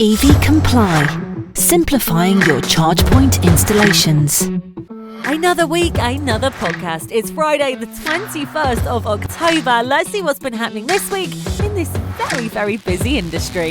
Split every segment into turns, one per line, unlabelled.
EV Comply, simplifying your charge point installations.
Another week, another podcast. It's Friday, the 21st of October. Let's see what's been happening this week in this very, very busy industry.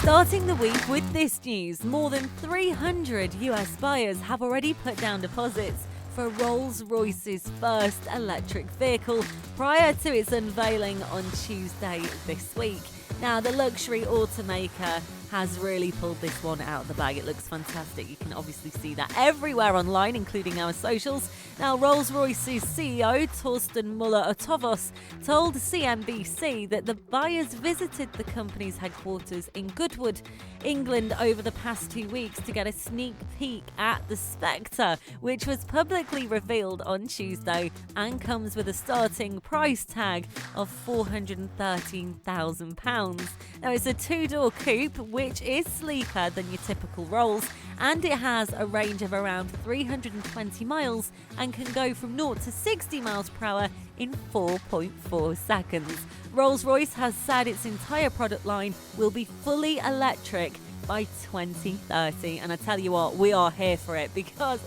Starting the week with this news, more than 300 US buyers have already put down deposits for Rolls-Royce's first electric vehicle prior to its unveiling on Tuesday this week. Now, the luxury automaker has really pulled this one out of the bag. It looks fantastic. You can obviously see that everywhere online, including our socials. Now, Rolls-Royce's CEO, Torsten Müller-Otovos, told CNBC that the buyers visited the company's headquarters in Goodwood, England, over the past 2 weeks to get a sneak peek at the Spectre, which was publicly revealed on Tuesday and comes with a starting price tag of £413,000. Now, it's a two-door coupe, which is sleeker than your typical Rolls, and it has a range of around 320 miles and can go from 0 to 60 miles per hour in 4.4 seconds. Rolls-Royce has said its entire product line will be fully electric by 2030, and I tell you what, we are here for it because,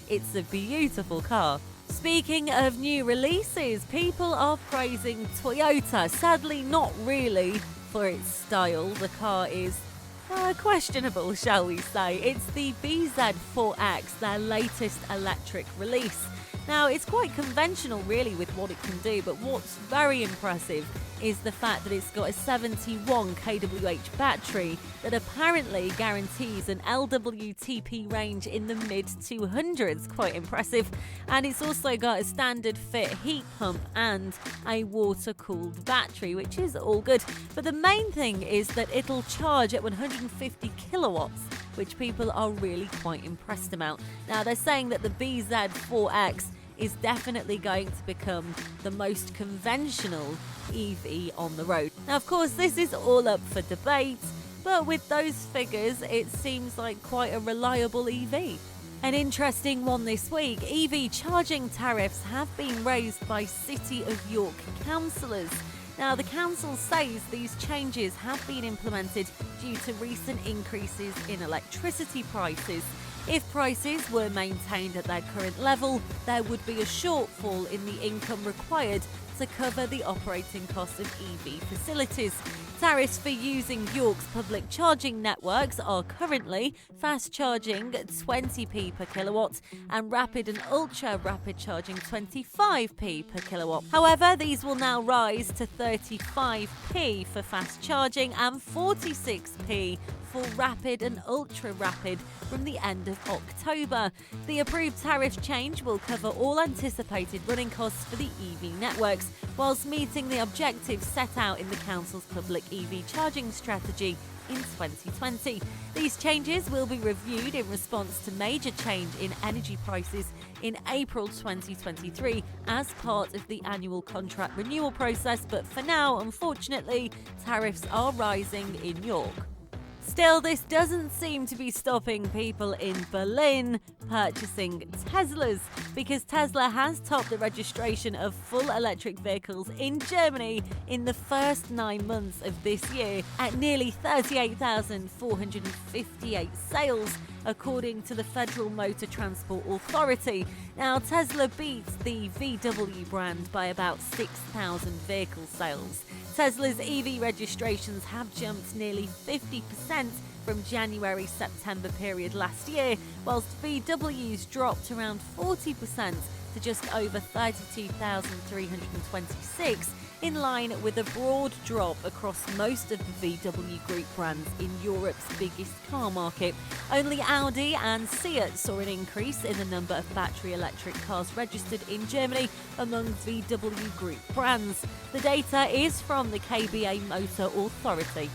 it's a beautiful car. Speaking of new releases, people are praising Toyota. Sadly, not really for its style. The car is questionable, shall we say. It's the BZ4X, their latest electric release. Now, it's quite conventional really with what it can do, but what's very impressive is the fact that it's got a 71 kWh battery that apparently guarantees an LWTP range in the mid-200s. Quite impressive. And it's also got a standard fit heat pump and a water-cooled battery, which is all good. But the main thing is that it'll charge at 150 kilowatts, which people are really quite impressed about. Now, they're saying that the BZ4X is definitely going to become the most conventional EV on the road. Now, of course, this is all up for debate, but with those figures, it seems like quite a reliable EV. An interesting one this week, EV charging tariffs have been raised by City of York councillors. Now, the council says these changes have been implemented due to recent increases in electricity prices. If prices were maintained at their current level, there would be a shortfall in the income required to cover the operating costs of EV facilities. Tariffs for using York's public charging networks are currently fast charging 20p per kilowatt and rapid and ultra rapid charging 25p per kilowatt. However, these will now rise to 35p for fast charging and 46p for rapid and ultra rapid from the end of October. The approved tariff change will cover all anticipated running costs for the EV networks, whilst meeting the objectives set out in the council's public EV charging strategy in 2020. These changes will be reviewed in response to major change in energy prices in April 2023 as part of the annual contract renewal process, but for now, unfortunately, tariffs are rising in York. Still, this doesn't seem to be stopping people in Berlin purchasing Teslas, because Tesla has topped the registration of full electric vehicles in Germany in the first 9 months of this year at nearly 38,458 sales, according to the Federal Motor Transport Authority. Now, Tesla beats the VW brand by about 6,000 vehicle sales. Tesla's EV registrations have jumped nearly 50% from January-September period last year, whilst VW's dropped around 40% to just over 32,326, in line with a broad drop across most of the VW Group brands in Europe's biggest car market. Only Audi and Seat saw an increase in the number of battery electric cars registered in Germany among VW Group brands. The data is from the KBA Motor Authority.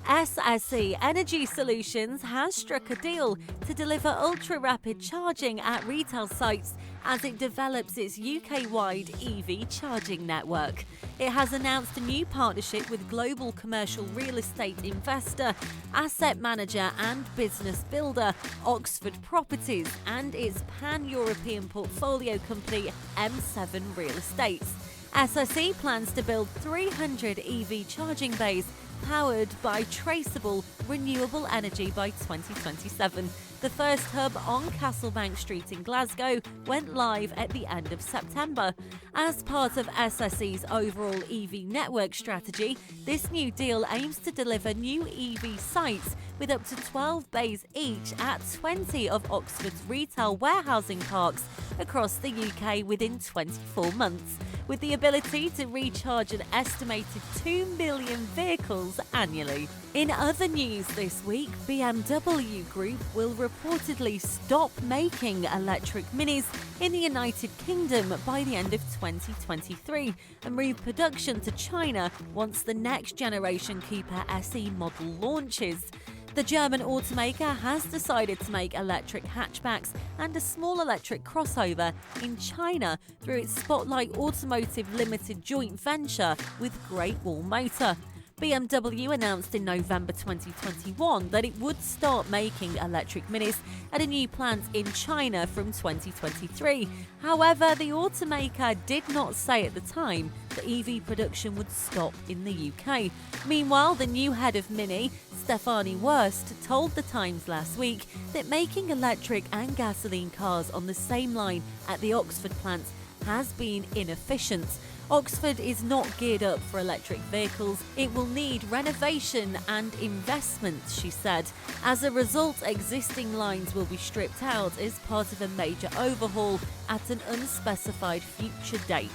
SSE Energy Solutions has struck a deal to deliver ultra-rapid charging at retail sites as it develops its UK-wide EV charging network. It has announced a new partnership with global commercial real estate investor, asset manager and business builder Oxford Properties and its pan-European portfolio company M7 Real Estates. SSE plans to build 300 EV charging bays powered by traceable, renewable energy by 2027. The first hub on Castlebank Street in Glasgow went live at the end of September. As part of SSE's overall EV network strategy, this new deal aims to deliver new EV sites with up to 12 bays each at 20 of Oxford's retail warehousing parks across the UK within 24 months, with the ability to recharge an estimated 2 million vehicles annually. In other news this week, BMW Group will reportedly stop making electric minis in the United Kingdom by the end of 2023 and move production to China once the next generation Cooper SE model launches. The German automaker has decided to make electric hatchbacks and a small electric crossover in China through its Spotlight Automotive Limited joint venture with Great Wall Motor. BMW announced in November 2021 that it would start making electric minis at a new plant in China from 2023. However, the automaker did not say at the time that EV production would stop in the UK. Meanwhile, the new head of Mini, Stefanie Wurst, told The Times last week that making electric and gasoline cars on the same line at the Oxford plant has been inefficient. Oxford is not geared up for electric vehicles. It will need renovation and investment, she said. As a result, existing lines will be stripped out as part of a major overhaul at an unspecified future date.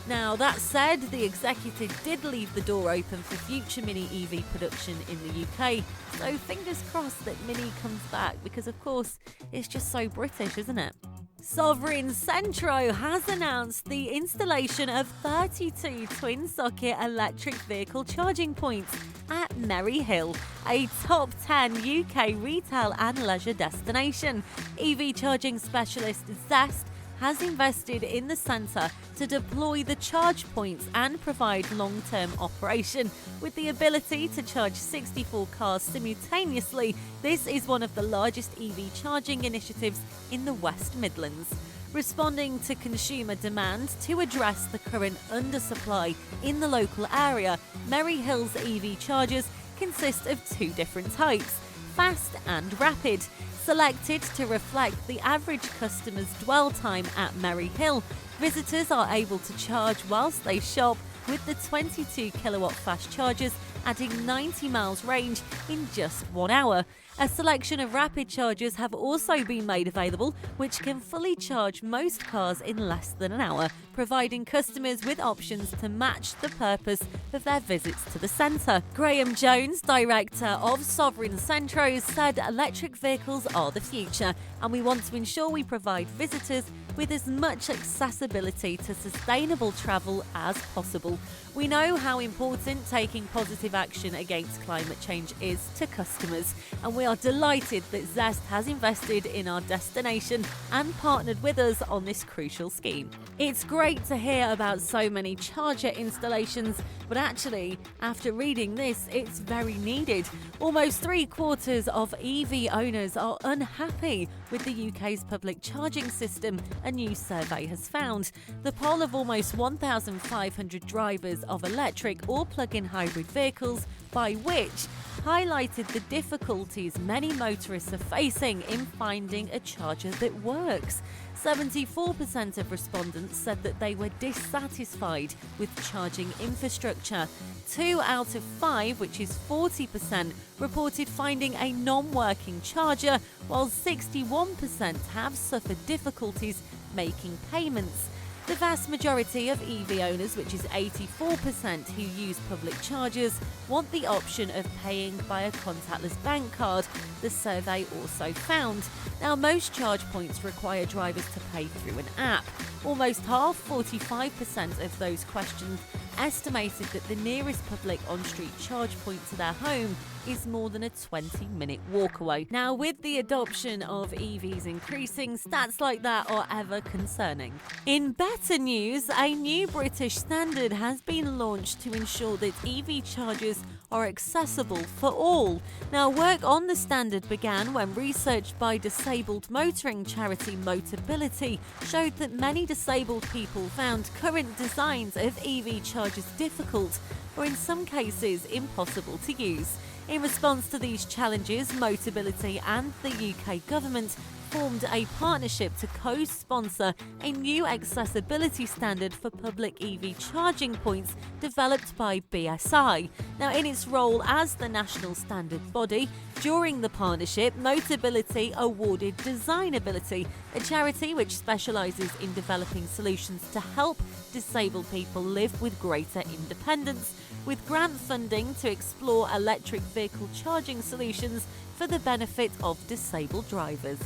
Now, that said, the executive did leave the door open for future Mini EV production in the UK. So fingers crossed that Mini comes back because, of course, it's just so British, isn't it? Sovereign Centro has announced the installation of 32 twin-socket electric vehicle charging points at Merry Hill, a top 10 UK retail and leisure destination. EV charging specialist Zest has invested in the centre to deploy the charge points and provide long-term operation with the ability to charge 64 cars simultaneously. This is one of the largest EV charging initiatives in the West Midlands. Responding to consumer demand to address the current undersupply in the local area, Merry Hill's EV chargers consist of two different types: fast and rapid. Selected to reflect the average customer's dwell time at Merry Hill, visitors are able to charge whilst they shop with the 22 kilowatt fast chargers adding 90 miles range in just 1 hour. A selection of rapid chargers have also been made available, which can fully charge most cars in less than an hour, providing customers with options to match the purpose of their visits to the centre. Graham Jones, director of Sovereign Centros, said electric vehicles are the future, and we want to ensure we provide visitors with as much accessibility to sustainable travel as possible. We know how important taking positive action against climate change is to customers, and we are delighted that Zest has invested in our destination and partnered with us on this crucial scheme. It's great to hear about so many charger installations, but actually, after reading this, it's very needed. Almost 3/4 of EV owners are unhappy with the UK's public charging system, a new survey has found. The poll of almost 1,500 drivers of electric or plug-in hybrid vehicles, by which highlighted the difficulties many motorists are facing in finding a charger that works. 74% of respondents said that they were dissatisfied with charging infrastructure. 2 out of 5, which is 40%, reported finding a non-working charger, while 61% have suffered difficulties making payments. The vast majority of EV owners, which is 84% who use public chargers, want the option of paying by a contactless bank card, the survey also found. Now, most charge points require drivers to pay through an app. Almost half, 45% of those questioned, estimated that the nearest public on-street charge point to their home is more than a 20-minute walk away. Now, with the adoption of EVs increasing, stats like that are ever concerning. In better news, a new British standard has been launched to ensure that EV chargers are accessible for all. Now, work on the standard began when research by disabled motoring charity Motability showed that many disabled people found current designs of EV chargers difficult. or in some cases impossible to use. In response to these challenges, Motability and the UK government formed a partnership to co-sponsor a new accessibility standard for public EV charging points developed by BSI. Now, in its role as the national standard body, during the partnership, Motability awarded Designability, a charity which specialises in developing solutions to help disabled people live with greater independence, with grant funding to explore electric vehicle charging solutions for the benefit of disabled drivers.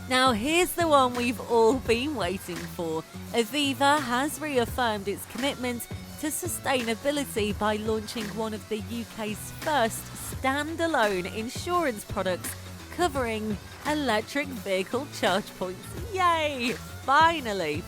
Now, here's the one we've all been waiting for. Aviva has reaffirmed its commitment to sustainability by launching one of the UK's first standalone insurance products covering electric vehicle charge points. Yay! Finally.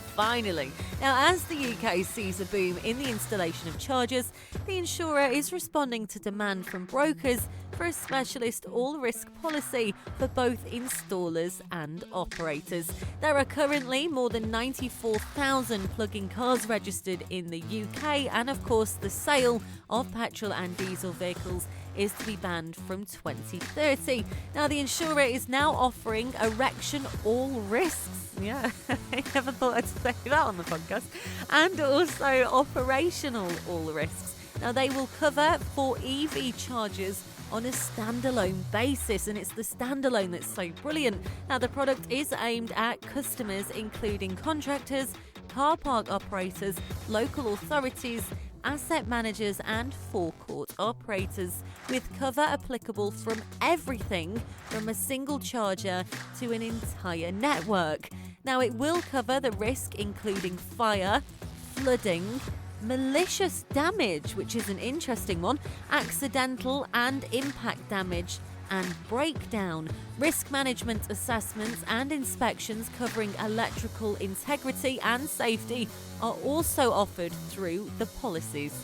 Now, as the UK sees a boom in the installation of chargers, the insurer is responding to demand from brokers for a specialist all-risk policy for both installers and operators. There are currently more than 94,000 plug-in cars registered in the UK, and of course the sale of petrol and diesel vehicles is to be banned from 2030. Now, the insurer is now offering erection all risks. Yeah, I never thought I'd say that on the podcast. And also operational all risks. Now, they will cover for EV chargers on a standalone basis, and it's the standalone that's so brilliant. Now, the product is aimed at customers including contractors, car park operators, local authorities, asset managers and forecourt operators, with cover applicable from everything from a single charger to an entire network. Now, it will cover the risk including fire, flooding, malicious damage, which is an interesting one, accidental and impact damage, and breakdown. Risk management assessments and inspections covering electrical integrity and safety are also offered through the policies.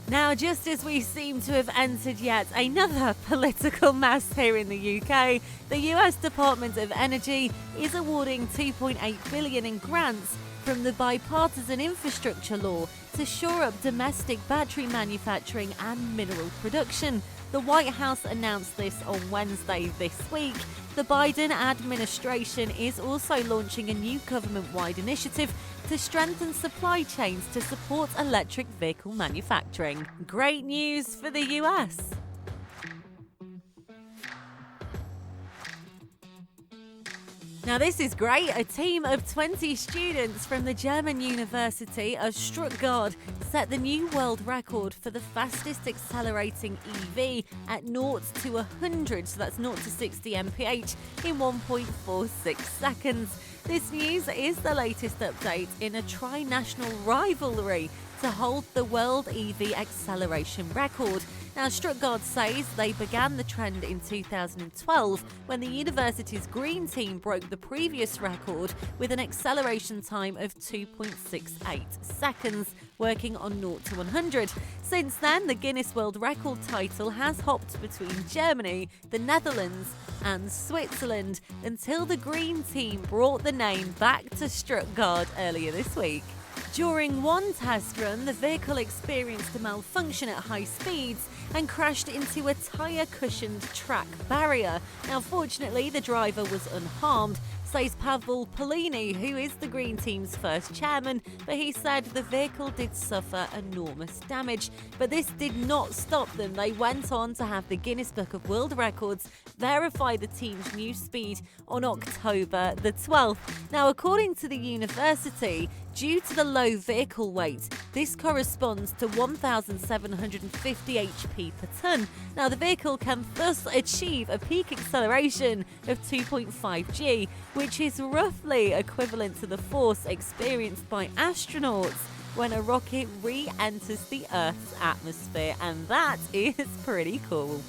Now, just as we seem to have entered yet another political mess here in the UK, the US Department of Energy is awarding $2.8 billion in grants from the bipartisan infrastructure law to shore up domestic battery manufacturing and mineral production. The White House announced this on Wednesday this week. The Biden administration is also launching a new government-wide initiative to strengthen supply chains to support electric vehicle manufacturing. Great news for the US. Now, this is great. A team of 20 students from the German University of Stuttgart set the new world record for the fastest accelerating EV at 0 to 100, so that's 0 to 60 mph, in 1.46 seconds. This news is the latest update in a tri-national rivalry to hold the world EV acceleration record. Now, Stuttgart says they began the trend in 2012 when the university's green team broke the previous record with an acceleration time of 2.68 seconds, working on 0 to 100. Since then, the Guinness World Record title has hopped between Germany, the Netherlands and Switzerland until the green team brought the name back to Stuttgart earlier this week. During one test run, the vehicle experienced a malfunction at high speeds and crashed into a tyre-cushioned track barrier. Now, fortunately, the driver was unharmed, says Pavel Polini, who is the Green Team's first chairman, but he said the vehicle did suffer enormous damage. But this did not stop them. They went on to have the Guinness Book of World Records verify the team's new speed on October the 12th. Now, according to the university, due to the low vehicle weight, this corresponds to 1,750 HP per tonne. Now, the vehicle can thus achieve a peak acceleration of 2.5 G, which is roughly equivalent to the force experienced by astronauts when a rocket re-enters the Earth's atmosphere, and that is pretty cool.